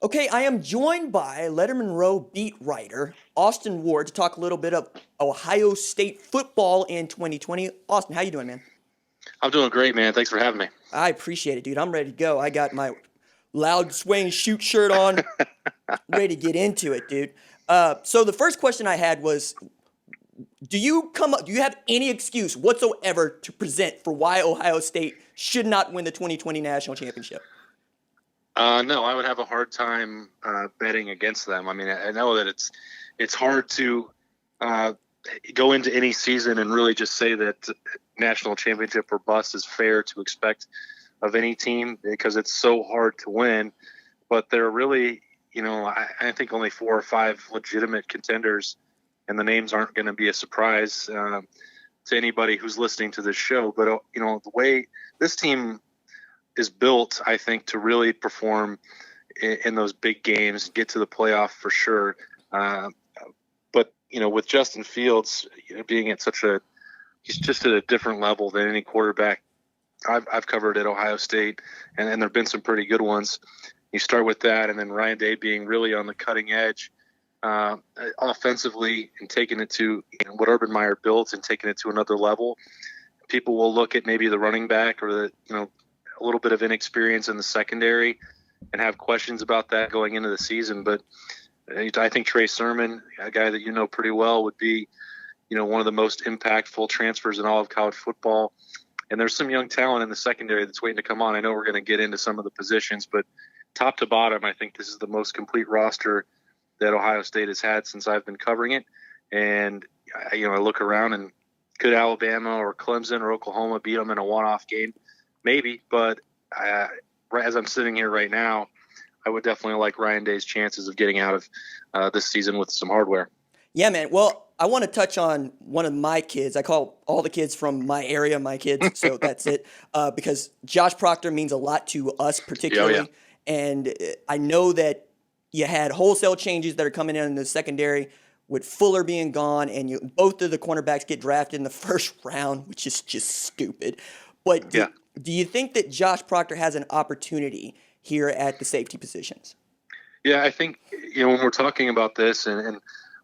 Okay, I am joined by Lettermen Row beat writer Austin Ward to talk a little bit of Ohio State football in 2020. Austin, how you doing, man? I'm doing great, man. Thanks for having me. I appreciate it, dude. I'm ready to go. I got my loud swing shoot shirt on, ready to get into it, dude. So the first question I had was, do you come up? Do you have any excuse whatsoever to present for why Ohio State should not win the 2020 national championship? No, I would have a hard time betting against them. I mean, I know that it's hard to uh, go into any season and really just say that national championship or bust is fair to expect of any team because it's so hard to win. But there are really, I think only 4 or 5 legitimate contenders, and the names aren't going to be a surprise to anybody who's listening to this show. But the way this team is built, I think, to really perform in those big games, get to the playoff for sure. But with Justin Fields being at he's just at a different level than any quarterback I've covered at Ohio State, and there've been some pretty good ones. You start with that, and then Ryan Day being really on the cutting edge offensively and taking it to what Urban Meyer builds and taking it to another level. People will look at maybe the running back or a little bit of inexperience in the secondary and have questions about that going into the season. But I think Trey Sermon, a guy that you know pretty well, would be, one of the most impactful transfers in all of college football. And there's some young talent in the secondary that's waiting to come on. I know we're going to get into some of the positions, but top to bottom, I think this is the most complete roster that Ohio State has had since I've been covering it. And, I look around and could Alabama or Clemson or Oklahoma beat them in a one-off game? Maybe, but as I'm sitting here right now, I would definitely like Ryan Day's chances of getting out of this season with some hardware. Yeah, man. Well, I want to touch on one of my kids. I call all the kids from my area my kids, so that's it. Because Josh Proctor means a lot to us particularly. Yeah. And I know that you had wholesale changes that are coming in the secondary with Fuller being gone, and both of the cornerbacks get drafted in the first round, which is just stupid. But do you think that Josh Proctor has an opportunity here at the safety positions? Yeah, I think, when we're talking about this and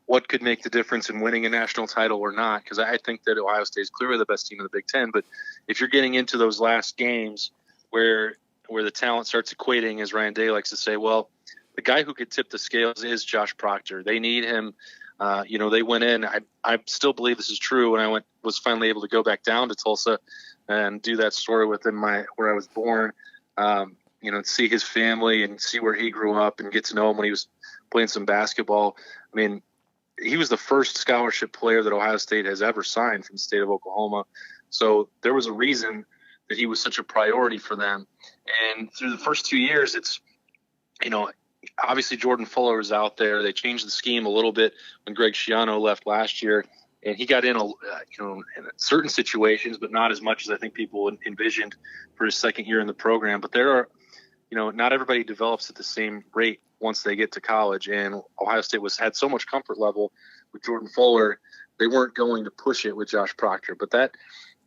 what could make the difference in winning a national title or not, because I think that Ohio State is clearly the best team in the Big Ten. But if you're getting into those last games where the talent starts equating, as Ryan Day likes to say, well, the guy who could tip the scales is Josh Proctor. They need him. They went in. I still believe this is true. When I was finally able to go back down to Tulsa and do that story within where I was born, see his family and see where he grew up and get to know him when he was playing some basketball. I mean, he was the first scholarship player that Ohio State has ever signed from the state of Oklahoma. So there was a reason that he was such a priority for them. And through the first 2 years, it's, obviously Jordan Fuller was out there. They changed the scheme a little bit when Greg Schiano left last year. And he got in, in certain situations, but not as much as I think people envisioned for his second year in the program. But there are, not everybody develops at the same rate once they get to college. And Ohio State had so much comfort level with Jordan Fuller, they weren't going to push it with Josh Proctor. But that,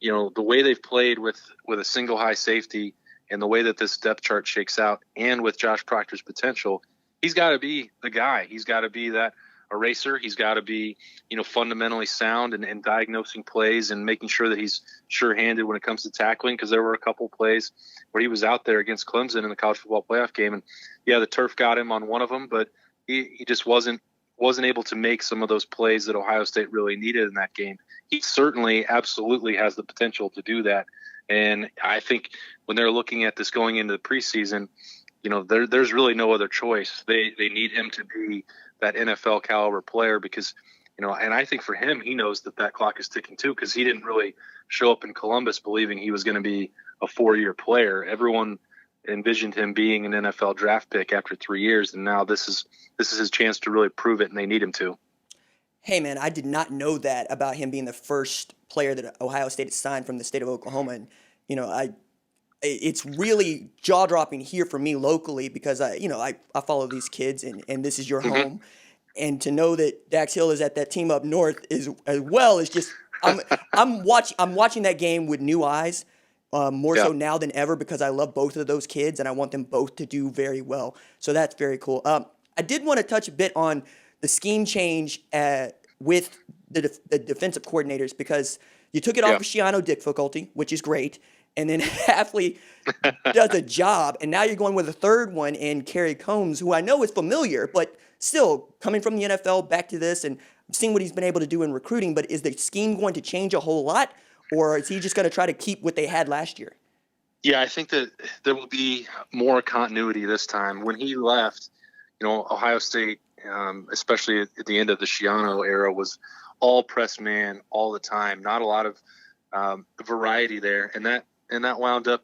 the way they've played with a single high safety and the way that this depth chart shakes out, and with Josh Proctor's potential, he's got to be the guy. He's got to be that eraser. He's got to be, fundamentally sound and diagnosing plays and making sure that he's sure-handed when it comes to tackling, because there were a couple plays where he was out there against Clemson in the college football playoff game. And, yeah, the turf got him on one of them, but he just wasn't able to make some of those plays that Ohio State really needed in that game. He certainly absolutely has the potential to do that. And I think when they're looking at this going into the preseason, there's really no other choice. They need him to be that NFL caliber player because, and I think for him, he knows that clock is ticking too, because he didn't really show up in Columbus believing he was going to be a 4-year player. Everyone envisioned him being an NFL draft pick after 3 years, and now this is his chance to really prove it, and they need him to. Hey, man, I did not know that about him being the first player that Ohio State has signed from the state of Oklahoma. And, it's really jaw-dropping here for me locally because I follow these kids and this is your home. And to know that Dax Hill is at that team up north is as well is just I'm watching that game with new eyes more Yeah. so now than ever because I love both of those kids and I want them both to do very well. So that's very cool. I did want to touch a bit on the scheme change with the defensive coordinators because you took it off Yeah. of Shiano difficulty, which is great, and then Hafley does a job, and now you're going with a third one in Kerry Combs, who I know is familiar, but still coming from the NFL back to this and seeing what he's been able to do in recruiting. But is the scheme going to change a whole lot, or is he just going to try to keep what they had last year? Yeah, I think that there will be more continuity this time. When he left, Ohio State, especially at the end of the Shiano era, was all press man all the time. Not a lot of variety there, and that wound up,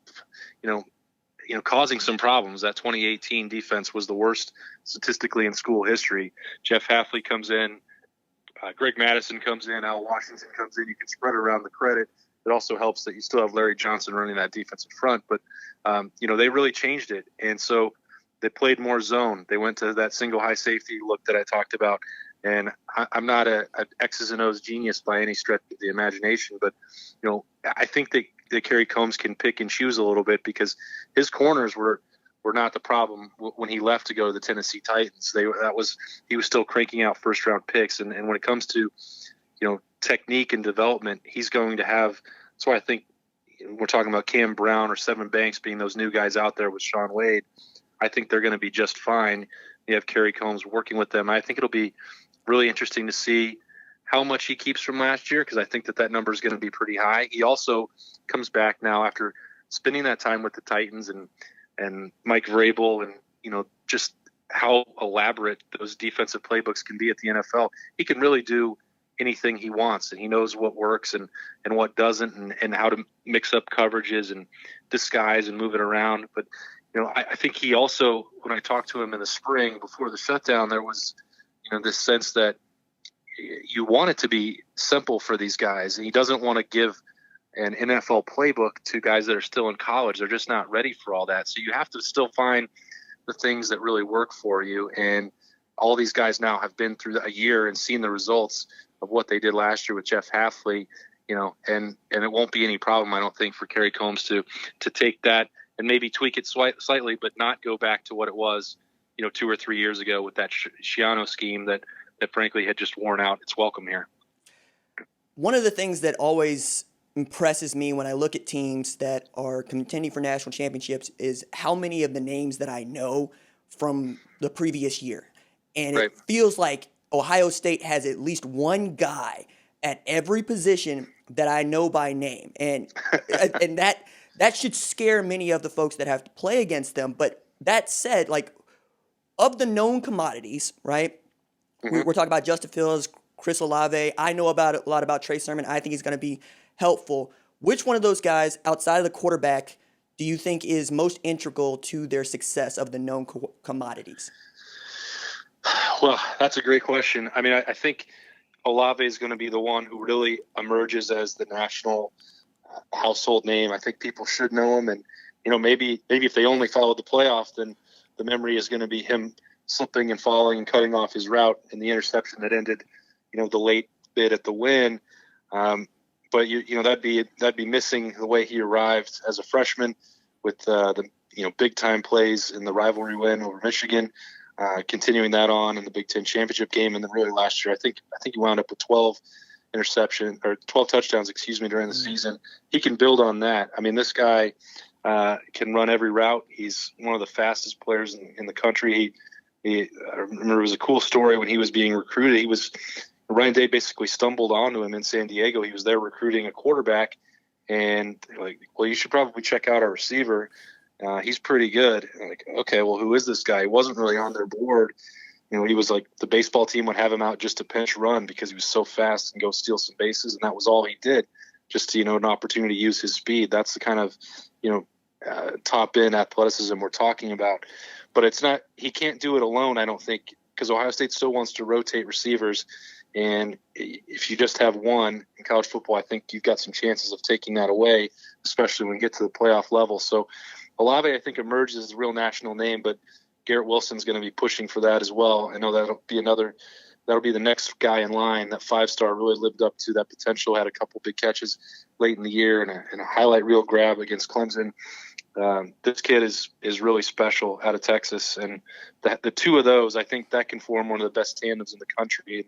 causing some problems. That 2018 defense was the worst statistically in school history. Jeff Hafley comes in, Greg Madison comes in, Al Washington comes in. You can spread around the credit. It also helps that you still have Larry Johnson running that defensive front, but they really changed it, and so they played more zone. They went to that single high safety look that I talked about, and I'm not an X's and O's genius by any stretch of the imagination, but I think that Kerry Combs can pick and choose a little bit because his corners were not the problem when he left to go to the Tennessee Titans. He was still cranking out first round picks, and when it comes to technique and development, he's going to have. That's why I think we're talking about Cam Brown or Seven Banks being those new guys out there with Sean Wade. I think they're going to be just fine. You have Kerry Combs working with them. I think it'll be really interesting to see how much he keeps from last year because I think that number is going to be pretty high. He also comes back now after spending that time with the Titans and Mike Vrabel and just how elaborate those defensive playbooks can be at the NFL. He can really do anything he wants, and he knows what works and what doesn't, and how to mix up coverages and disguise and move it around. But I think he also, when I talked to him in the spring before the shutdown, there was this sense that you want it to be simple for these guys, and he doesn't want to give an NFL playbook to guys that are still in college. They're just not ready for all that. So you have to still find the things that really work for you, and all these guys now have been through a year and seen the results of what they did last year with Jeff Hafley, and it won't be any problem, I don't think, for Kerry Combs to take that and maybe tweak it slightly, but not go back to what it was, 2 or 3 years ago with that Shiano scheme that frankly had just worn out its welcome here. One of the things that always impresses me when I look at teams that are contending for national championships is how many of the names that I know from the previous year. And Right. It feels like Ohio State has at least one guy at every position that I know by name. And that should scare many of the folks that have to play against them. But that said, like, of the known commodities, right? Mm-hmm. We're talking about Justin Fields, Chris Olave. I know a lot about Trey Sermon. I think he's going to be helpful. Which one of those guys outside of the quarterback do you think is most integral to their success of the known commodities? Well, that's a great question. I mean, I think Olave is going to be the one who really emerges as the national household name. I think people should know him, and maybe if they only followed the playoff, then the memory is going to be him slipping and falling and cutting off his route and the interception that ended, the late bid at the win. But that'd be missing the way he arrived as a freshman with the big time plays in the rivalry win over Michigan. Continuing that on in the Big Ten championship game, and then really last year, I think he wound up with 12 touchdowns, during the season. He can build on that. I mean, this guy can run every route. He's one of the fastest players in the country. I remember it was a cool story when he was being recruited. Ryan Day basically stumbled onto him in San Diego. He was there recruiting a quarterback, and they're like, well, you should probably check out our receiver. He's pretty good. I'm like, okay, well, who is this guy? He wasn't really on their board. He was like the baseball team would have him out just to pinch run because he was so fast and go steal some bases, and that was all he did, just to, an opportunity to use his speed. That's the kind of, top-end athleticism we're talking about. But it's not – he can't do it alone, I don't think, because Ohio State still wants to rotate receivers. And if you just have one in college football, I think you've got some chances of taking that away, especially when you get to the playoff level. So Olave, I think, emerges as a real national name, but Garrett Wilson's going to be pushing for that as well. I know that'll be another that'll be the next guy in line. That 5-star really lived up to that potential, had a couple big catches late in the year and a highlight reel grab against Clemson. This kid is really special out of Texas, and the two of those, I think that can form one of the best tandems in the country.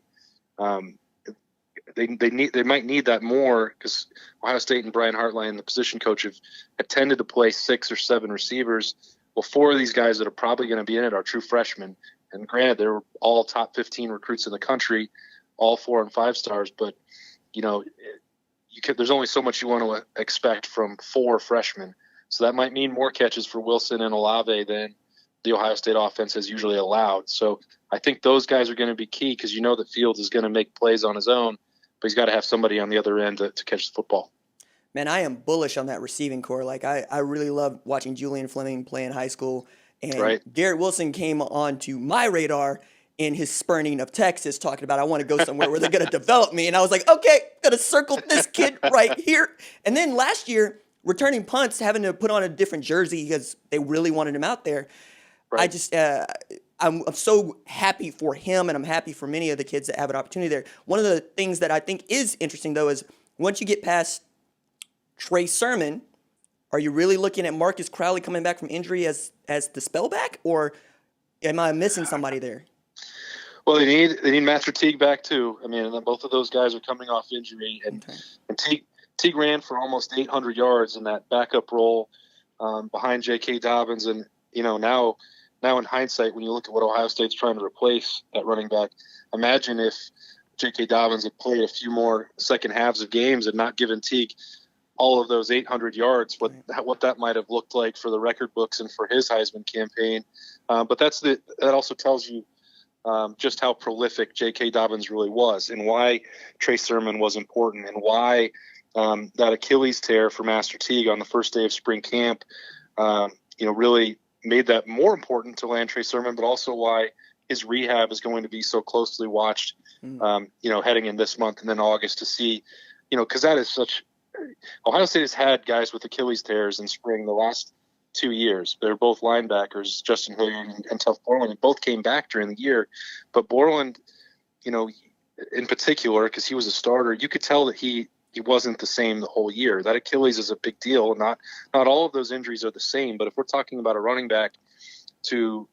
They might need that more because Ohio State and Brian Hartline, the position coach, have tended to play 6 or 7 receivers. Well, 4 of these guys that are probably going to be in it are true freshmen, and granted, they're all top 15 recruits in the country, all 4 and 5 stars, but there's only so much you want to expect from 4 freshmen. So that might mean more catches for Wilson and Olave than the Ohio State offense has usually allowed. So I think those guys are going to be key because that Fields is going to make plays on his own, but he's got to have somebody on the other end to catch the football. Man, I am bullish on that receiving core. Like, I really love watching Julian Fleming play in high school. And right. Garrett Wilson came onto my radar in his spurning of Texas, talking about, I want to go somewhere where they're going to develop me. And I was like, okay, going to circle this kid right here. And then last year, returning punts, having to put on a different jersey because they really wanted him out there. Right. I just, I'm so happy for him, and I'm happy for many of the kids that have an opportunity there. One of the things that I think is interesting, though, is once you get past Trey Sermon, are you really looking at Marcus Crowley coming back from injury as the spellback, or am I missing somebody there? Well, they need Master Teague back too. I mean, both of those guys are coming off injury, and Teague ran for almost 800 yards in that backup role behind J.K. Dobbins, and now in hindsight, when you look at what Ohio State's trying to replace at running back, imagine if J.K. Dobbins had played a few more second halves of games and not given Teague all of those 800 yards, what that might have looked like for the record books and for his Heisman campaign. But that also tells you just how prolific J.K. Dobbins really was, and why Trey Sermon was important, and why that Achilles tear for Master Teague on the first day of spring camp, really made that more important to land Trey Sermon, but also why his rehab is going to be so closely watched, heading in this month and then August to see, because that is such. Ohio State has had guys with Achilles tears in spring the last 2 years. They're both linebackers, Justin Hilliard and Tuff Borland, and both came back during the year. But Borland, in particular, because he was a starter, you could tell that he wasn't the same the whole year. That Achilles is a big deal. Not all of those injuries are the same, but if we're talking about a running back to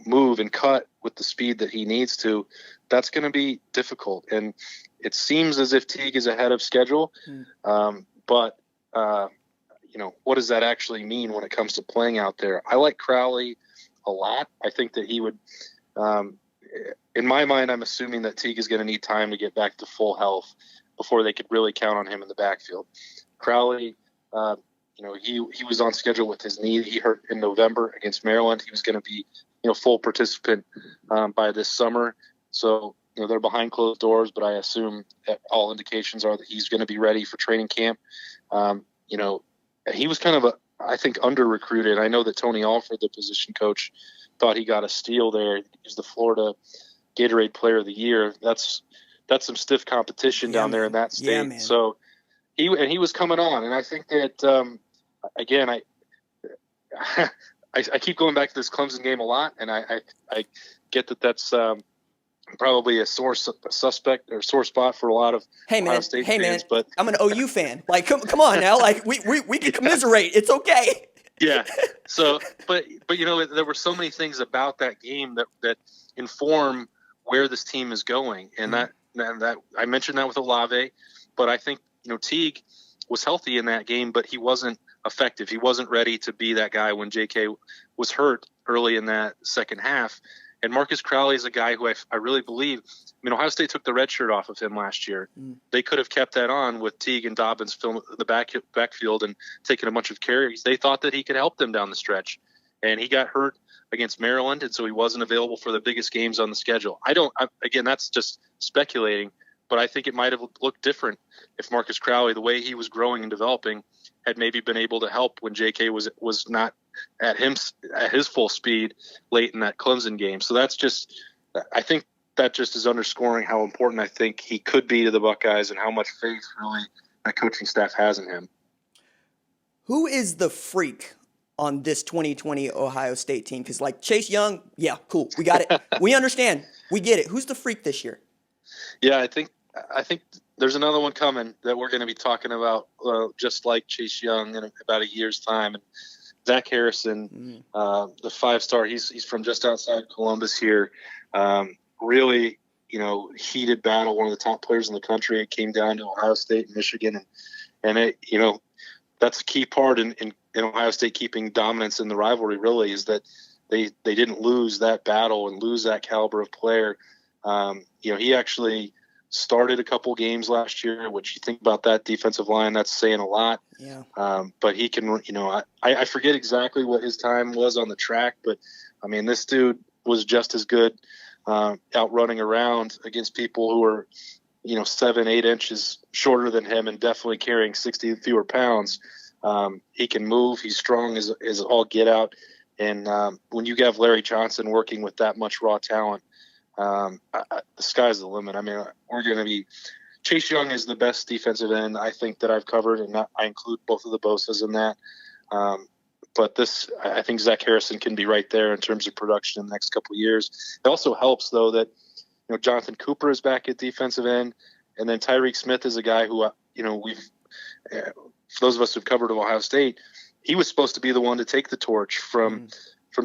move and cut with the speed that he needs to, that's going to be difficult. And it seems as if Teague is ahead of schedule, but what does that actually mean when it comes to playing out there? I like Crowley a lot. I think that he would, in my mind, I'm assuming that Teague is going to need time to get back to full health before they could really count on him in the backfield. Crowley, he was on schedule with his knee he hurt in November against Maryland. He was going to be, full participant by this summer. So, they're behind closed doors, but I assume that all indications are that he's going to be ready for training camp. He was kind of I think, under-recruited. I know that Tony Alford, the position coach, thought he got a steal there. He was the Florida Gatorade Player of the Year. That's some stiff competition down there in that state. Yeah, man. So he was coming on, and I think that again, I keep going back to this Clemson game a lot, and I get that that's probably a sore suspect or sore spot for a lot of Ohio State fans. But I'm an OU fan. Like, come on now. Like, we can commiserate. It's okay. Yeah. So, but there were so many things about that game that inform where this team is going, and that I mentioned that with Olave, but I think Teague was healthy in that game, but he wasn't effective. He wasn't ready to be that guy when J.K. was hurt early in that second half. And Marcus Crowley is a guy who I really believe. Ohio State took the red shirt off of him last year. They could have kept that on with Teague and Dobbins filling the backfield and taking a bunch of carries. They thought that he could help them down the stretch, and he got hurt against Maryland, and so he wasn't available for the biggest games on the schedule. Again, that's just speculating, but I think it might have looked different if Marcus Crowley, the way he was growing and developing, had maybe been able to help when J.K. was not at his full speed late in that Clemson game. So I think that just is underscoring how important I think he could be to the Buckeyes and how much faith really that coaching staff has in him. Who is the freak on this 2020 Ohio State team? Because, Chase Young, yeah, cool. We got it. We understand. We get it. Who's the freak this year? Yeah, I think there's another one coming that we're going to be talking about, just like Chase Young in about a year's time. And Zach Harrison, the 5-star, he's from just outside Columbus here. Really, heated battle, one of the top players in the country. It came down to Ohio State and Michigan, and it, that's a key part in Ohio State keeping dominance in the rivalry. Really, is that they didn't lose that battle and lose that caliber of player. He actually started a couple games last year, which you think about that defensive line, that's saying a lot. Yeah. But he can, I forget exactly what his time was on the track, but I mean, this dude was just as good out running around against people who are, 7-8 inches shorter than him and definitely carrying 60 fewer pounds. He can move. He's strong as all get out. And when you have Larry Johnson working with that much raw talent, the sky's the limit. I mean, we're going to be – Chase Young is the best defensive end I think that I've covered, and I include both of the Bosas in that. But I think Zach Harrison can be right there in terms of production in the next couple of years. It also helps, though, that Jonathan Cooper is back at defensive end, and then Tyreek Smith is a guy who we've for those of us who've covered Ohio State, he was supposed to be the one to take the torch from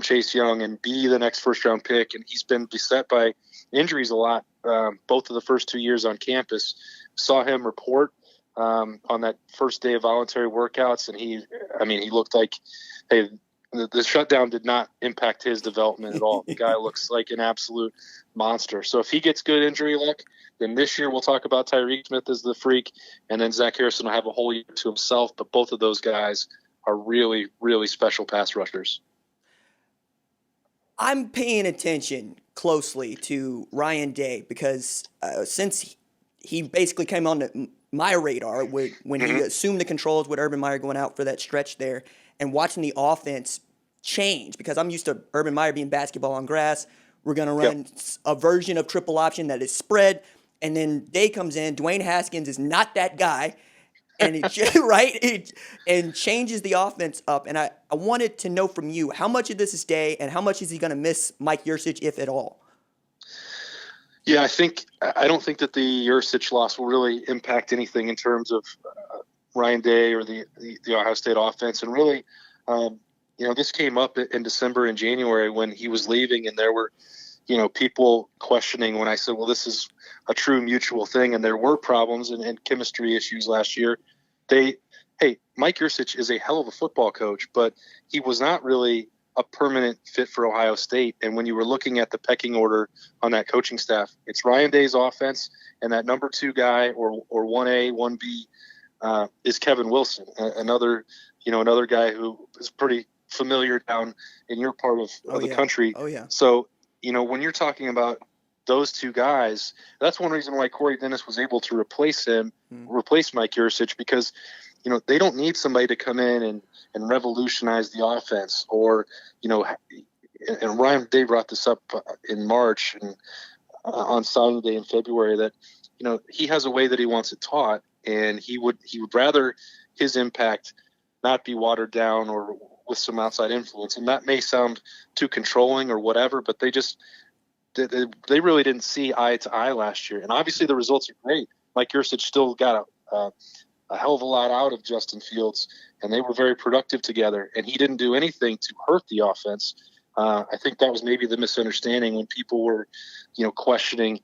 Chase Young and be the next first-round pick, and he's been beset by injuries a lot. Both of the first 2 years on campus, saw him report on that first day of voluntary workouts, and he looked like, hey, the shutdown did not impact his development at all. The guy looks like an absolute monster. So if he gets good injury luck, then this year we'll talk about Tyreek Smith as the freak, and then Zach Harrison will have a whole year to himself. But both of those guys are really, really special pass rushers. I'm paying attention closely to Ryan Day because since he basically came on my radar when he assumed the controls with Urban Meyer going out for that stretch there, and watching the offense change, because I'm used to Urban Meyer being basketball on grass. We're going to run a version of triple option that is spread, and then Day comes in. Dwayne Haskins is not that guy, and and changes the offense up. And I wanted to know from you, how much of this is Day, and how much is he going to miss Mike Yurcich, if at all? Yeah, I don't think that the Yurcich loss will really impact anything in terms of Ryan Day or the Ohio State offense. And really, this came up in December and January when he was leaving, and there were, people questioning when I said, well, this is a true mutual thing. And there were problems and chemistry issues last year. Mike Yurcich is a hell of a football coach, but he was not really a permanent fit for Ohio State. And when you were looking at the pecking order on that coaching staff, it's Ryan Day's offense, and that number 2 guy or 1A, 1B is Kevin Wilson, another guy who is pretty familiar down in your part of the country. Oh, yeah. So, when you're talking about those 2 guys, that's one reason why Corey Dennis was able to replace Mike Yurcich, because, they don't need somebody to come in and revolutionize the offense or, and Ryan Day brought this up in March and on signing day in February that, he has a way that he wants it taught, and he would rather his impact not be watered down or with some outside influence. And that may sound too controlling or whatever, but they really didn't see eye to eye last year. And obviously the results are great. Mike Yurcich still got a hell of a lot out of Justin Fields, and they were very productive together, and he didn't do anything to hurt the offense. I think that was maybe the misunderstanding when people were, questioning,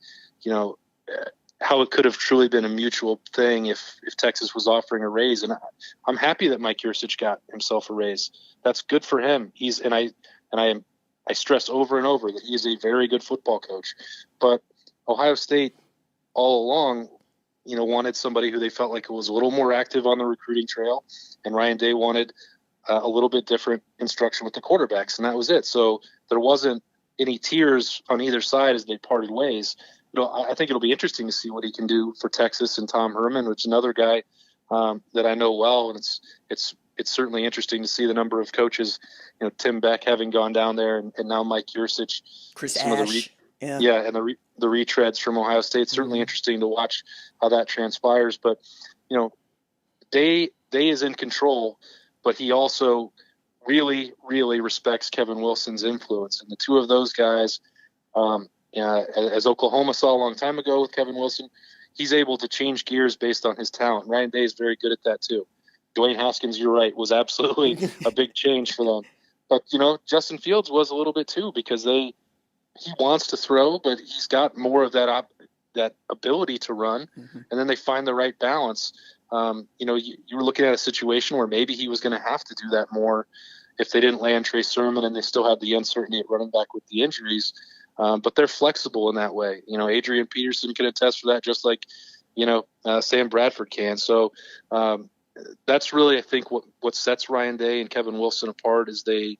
how it could have truly been a mutual thing if Texas was offering a raise. And I'm happy that Mike Yurcich got himself a raise. That's good for him. I stress over and over that he is a very good football coach. But Ohio State all along, wanted somebody who they felt like was a little more active on the recruiting trail, and Ryan Day wanted a little bit different instruction with the quarterbacks, and that was it. So there wasn't any tears on either side as they parted ways. I think it'll be interesting to see what he can do for Texas and Tom Herman, which is another guy that I know well, and it's certainly interesting to see the number of coaches, Tim Beck having gone down there, and now Mike Yurcich, Chris Ash. And the retreads from Ohio State. Certainly interesting to watch how that transpires. But, Day is in control, but he also really, really respects Kevin Wilson's influence. And the 2 of those guys, as Oklahoma saw a long time ago with Kevin Wilson, he's able to change gears based on his talent. Ryan Day is very good at that too. Dwayne Haskins, you're right, was absolutely a big change for them. But, Justin Fields was a little bit too, because he wants to throw, but he's got more of that ability to run, and then they find the right balance. You were looking at a situation where maybe he was going to have to do that more if they didn't land Trey Sermon and they still had the uncertainty at running back with the injuries. But they're flexible in that way. Adrian Peterson can attest for that, just like, Sam Bradford can. So that's really, I think, what sets Ryan Day and Kevin Wilson apart, is they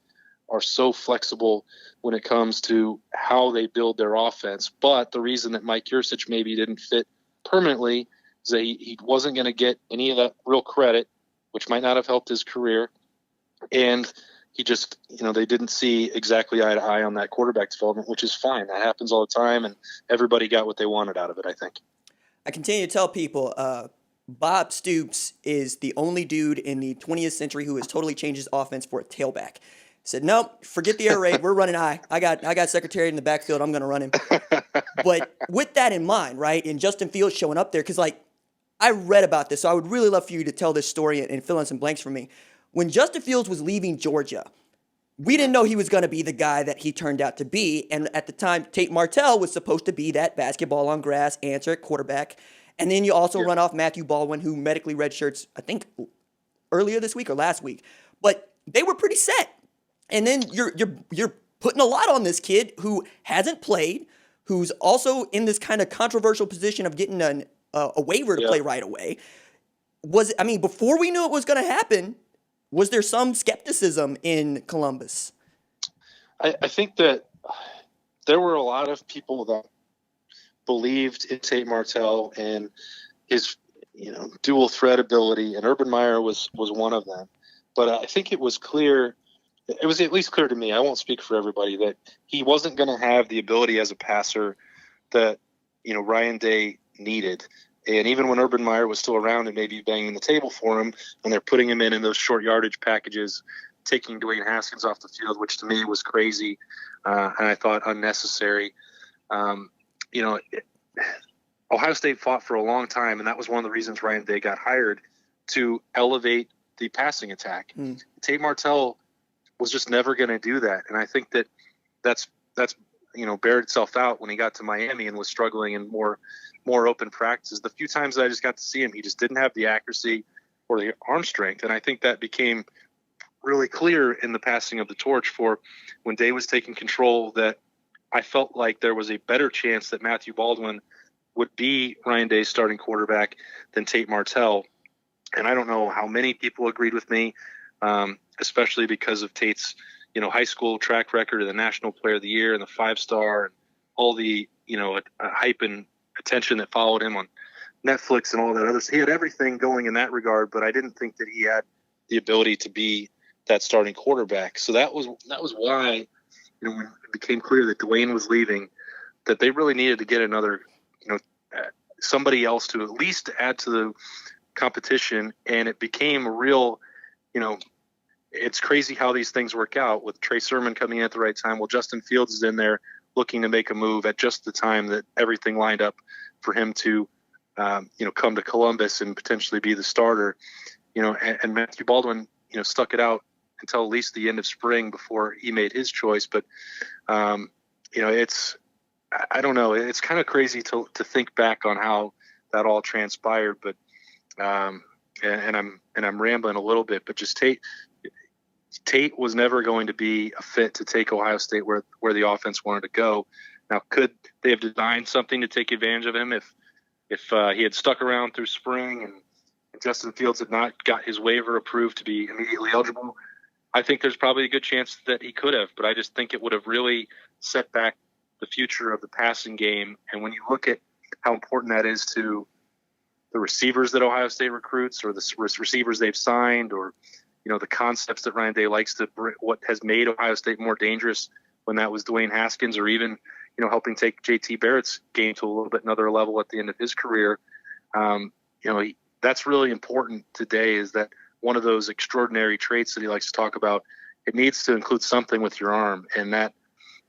are so flexible when it comes to how they build their offense. But the reason that Mike Yurcich maybe didn't fit permanently is that he wasn't going to get any of that real credit, which might not have helped his career. And he just, they didn't see exactly eye to eye on that quarterback development, which is fine. That happens all the time, and everybody got what they wanted out of it, I think. I continue to tell people, Bob Stoops is the only dude in the 20th century who has totally changed his offense for a tailback. Said, nope, forget the air raid. We're running high. I got Secretary in the backfield. I'm going to run him. But with that in mind, right, and Justin Fields showing up there, because, I read about this, so I would really love for you to tell this story and fill in some blanks for me. When Justin Fields was leaving Georgia, we didn't know he was going to be the guy that he turned out to be. And at the time, Tate Martell was supposed to be that basketball on grass answer at quarterback. And then you also run off Matthew Baldwin, who medically redshirts, I think, earlier this week or last week. But they were pretty set. And then you're putting a lot on this kid who hasn't played, who's also in this kind of controversial position of getting a waiver to play right away. Before we knew it was going to happen, was there some skepticism in Columbus? I think that there were a lot of people that believed in Tate Martell and his, dual threat ability, and Urban Meyer was one of them. But I think it was clear. It was at least clear to me, I won't speak for everybody, that he wasn't going to have the ability as a passer that, Ryan Day needed. And even when Urban Meyer was still around and maybe banging the table for him, and they're putting him in those short yardage packages, taking Dwayne Haskins off the field, which to me was crazy, and I thought unnecessary. Ohio State fought for a long time, and that was one of the reasons Ryan Day got hired, to elevate the passing attack. Tate Martell was just never going to do that. And I think that's bared itself out when he got to Miami and was struggling in more open practices. The few times that I just got to see him, he just didn't have the accuracy or the arm strength. And I think that became really clear in the passing of the torch for when Day was taking control, that I felt like there was a better chance that Matthew Baldwin would be Ryan Day's starting quarterback than Tate Martell. And I don't know how many people agreed with me, especially because of Tate's, high school track record of the National Player of the Year and the 5-star and all the, hype and attention that followed him on Netflix and all that other. He had everything going in that regard, but I didn't think that he had the ability to be that starting quarterback. So that was why, when it became clear that Dwayne was leaving, that they really needed to get another, somebody else to at least add to the competition. And it became a real, it's crazy how these things work out, with Trey Sermon coming in at the right time. Well, Justin Fields is in there looking to make a move at just the time that everything lined up for him to, come to Columbus and potentially be the starter, and Matthew Baldwin, stuck it out until at least the end of spring before he made his choice. But, I don't know. It's kind of crazy to think back on how that all transpired, but, and I'm rambling a little bit, but just Tate was never going to be a fit to take Ohio State where the offense wanted to go. Now, could they have designed something to take advantage of him if he had stuck around through spring and Justin Fields had not got his waiver approved to be immediately eligible? I think there's probably a good chance that he could have, but I just think it would have really set back the future of the passing game. And when you look at how important that is to the receivers that Ohio State recruits, or the receivers they've signed, or the concepts that Ryan Day likes to bring, what has made Ohio State more dangerous when that was Dwayne Haskins, or even, helping take JT Barrett's game to a little bit another level at the end of his career. That's really important today, is that one of those extraordinary traits that he likes to talk about, it needs to include something with your arm. And that,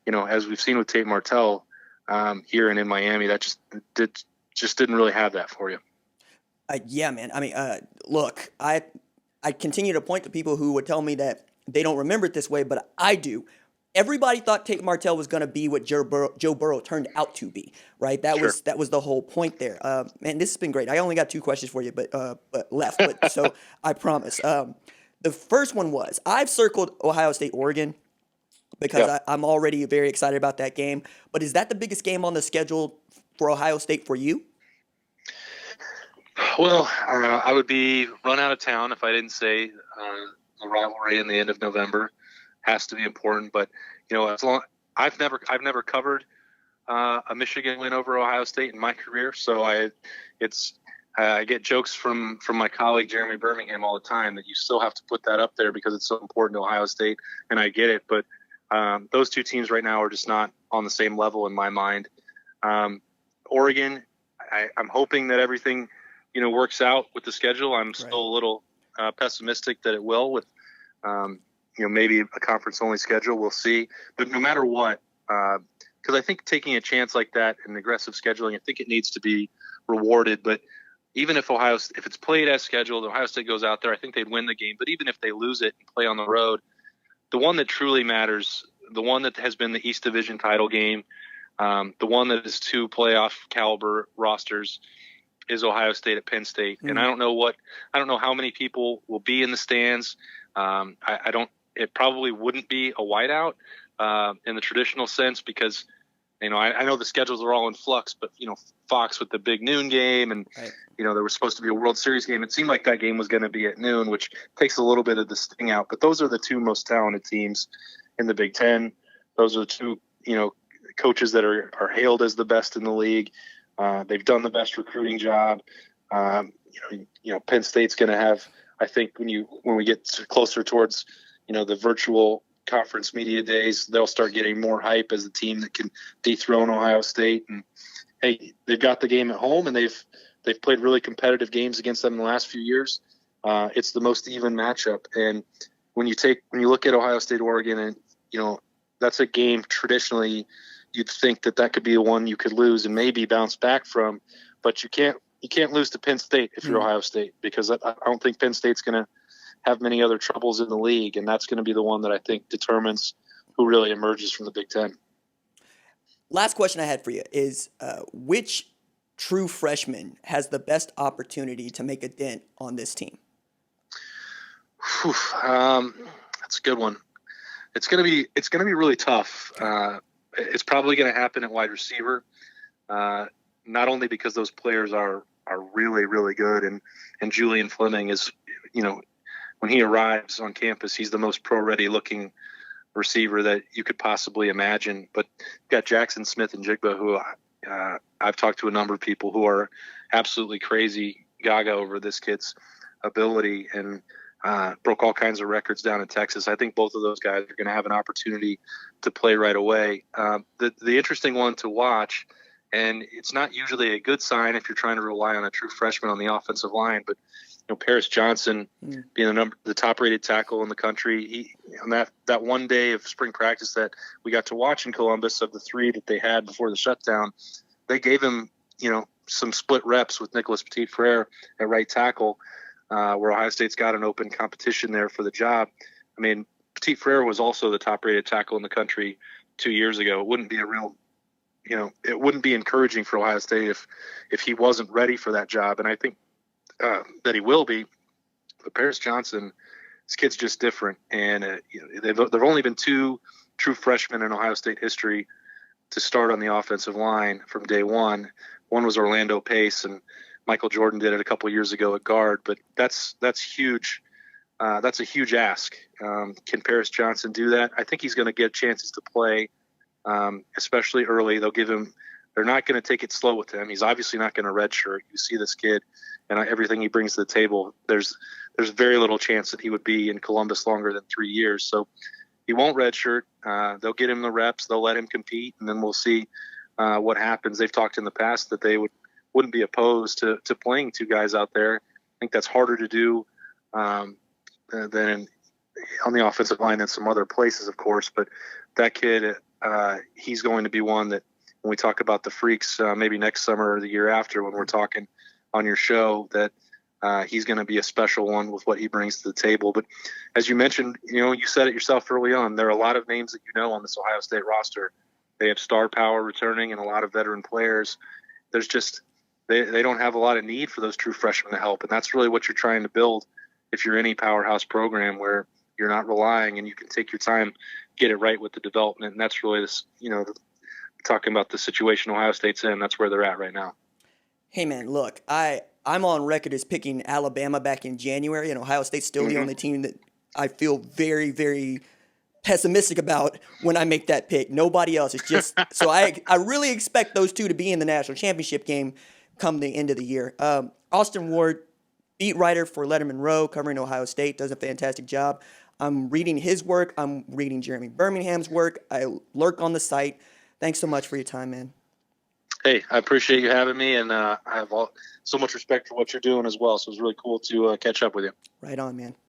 as we've seen with Tate Martell, here and in Miami. That just didn't really have that for you. Yeah, man. I mean, look, I continue to point to people who would tell me that they don't remember it this way, but I do. Everybody thought Tate Martell was going to be what Joe Burrow turned out to be, right? That Sure. was the whole point there. Man, this has been great. I only got 2 questions for you, but left. But so I promise. The first one was I've circled Ohio State, Oregon because Yeah. I'm already very excited about that game. But is that the biggest game on the schedule for Ohio State for you? Well, I would be run out of town if I didn't say the rivalry in the end of November has to be important. But as long I've never covered a Michigan win over Ohio State in my career, so I get jokes from my colleague Jeremy Birmingham all the time that you still have to put that up there because it's so important to Ohio State, and I get it. But those two teams right now are just not on the same level in my mind. Oregon, I'm hoping that everything works out with the schedule. I'm still a little pessimistic that it will with, maybe a conference only schedule. We'll see. But no matter what, because I think taking a chance like that and aggressive scheduling, I think it needs to be rewarded. But even if it's played as scheduled, Ohio State goes out there, I think they'd win the game. But even if they lose it and play on the road, the one that truly matters, the one that has been the East Division title game, the one that is 2 playoff caliber rosters, is Ohio State at Penn State. And I don't know how many people will be in the stands. It probably wouldn't be a whiteout in the traditional sense because, I know the schedules are all in flux, but, Fox with the big noon game and, Right. There was supposed to be a World Series game. It seemed like that game was going to be at noon, which takes a little bit of the sting out. But those are the 2 most talented teams in the Big Ten. Those are the 2, coaches that are hailed as the best in the league. They've done the best recruiting job. Penn State's going to have, I think, when we get closer towards, the virtual conference media days, they'll start getting more hype as the team that can dethrone Ohio State. And hey, they've got the game at home, and they've played really competitive games against them in the last few years. It's the most even matchup. And when you look at Ohio State, Oregon, and that's a game traditionally you'd think that could be the one you could lose and maybe bounce back from, but you can't lose to Penn State if you're Ohio State, because I don't think Penn State's going to have many other troubles in the league, and that's going to be the one that I think determines who really emerges from the Big Ten. Last question I had for you is which true freshman has the best opportunity to make a dent on this team? That's a good one. It's gonna be really tough. It's probably going to happen at wide receiver, not only because those players are really, really good, and Julian Fleming is, when he arrives on campus, he's the most pro-ready looking receiver that you could possibly imagine. But you've got Jackson Smith and Jigba, who I've talked to a number of people who are absolutely crazy gaga over this kid's ability and broke all kinds of records down in Texas. I think both of those guys are going to have an opportunity to play right away. The interesting one to watch, and it's not usually a good sign if you're trying to rely on a true freshman on the offensive line, but Paris Johnson being the top-rated tackle in the country, on that one day of spring practice that we got to watch in Columbus, of the 3 that they had before the shutdown, they gave him some split reps with Nicholas Petit-Frere at right tackle, where Ohio State's got an open competition there for the job. I mean, Petit-Frere was also the top-rated tackle in the country 2 years ago. It wouldn't be it wouldn't be encouraging for Ohio State if he wasn't ready for that job, and I think that he will be. But Paris Johnson, this kid's just different, and there've only been 2 true freshmen in Ohio State history to start on the offensive line from day one. One was Orlando Pace, and Michael Jordan did it a couple years ago at guard, but that's huge. That's a huge ask. Can Paris Johnson do that? I think he's going to get chances to play, especially early. They're not going to take it slow with him. He's obviously not going to redshirt. You see this kid and everything he brings to the table. There's very little chance that he would be in Columbus longer than 3 years. So he won't redshirt. They'll get him the reps. They'll let him compete, and then we'll see what happens. They've talked in the past that they wouldn't be opposed to playing 2 guys out there. I think that's harder to do than on the offensive line than some other places, of course. But that kid, he's going to be one that when we talk about the freaks, maybe next summer or the year after, when we're talking on your show, that he's going to be a special one with what he brings to the table. But as you mentioned, you said it yourself early on, there are a lot of names that on this Ohio State roster. They have star power returning and a lot of veteran players. There's just they don't have a lot of need for those true freshmen to help, and that's really what you're trying to build if you're any powerhouse program, where you're not relying and you can take your time, get it right with the development. And that's really this, talking about the situation Ohio State's in. That's where they're at right now. Hey man, look, I'm on record as picking Alabama back in January, and Ohio State's still the only team that I feel very, very pessimistic about when I make that pick. Nobody else. It's just so I really expect those two to be in the national championship game come the end of the year. Austin Ward, beat writer for Lettermen Row, covering Ohio State, does a fantastic job. I'm reading his work. I'm reading Jeremy Birmingham's work. I lurk on the site. Thanks so much for your time, man. Hey, I appreciate you having me, and I have so much respect for what you're doing as well. So it was really cool to catch up with you. Right on, man.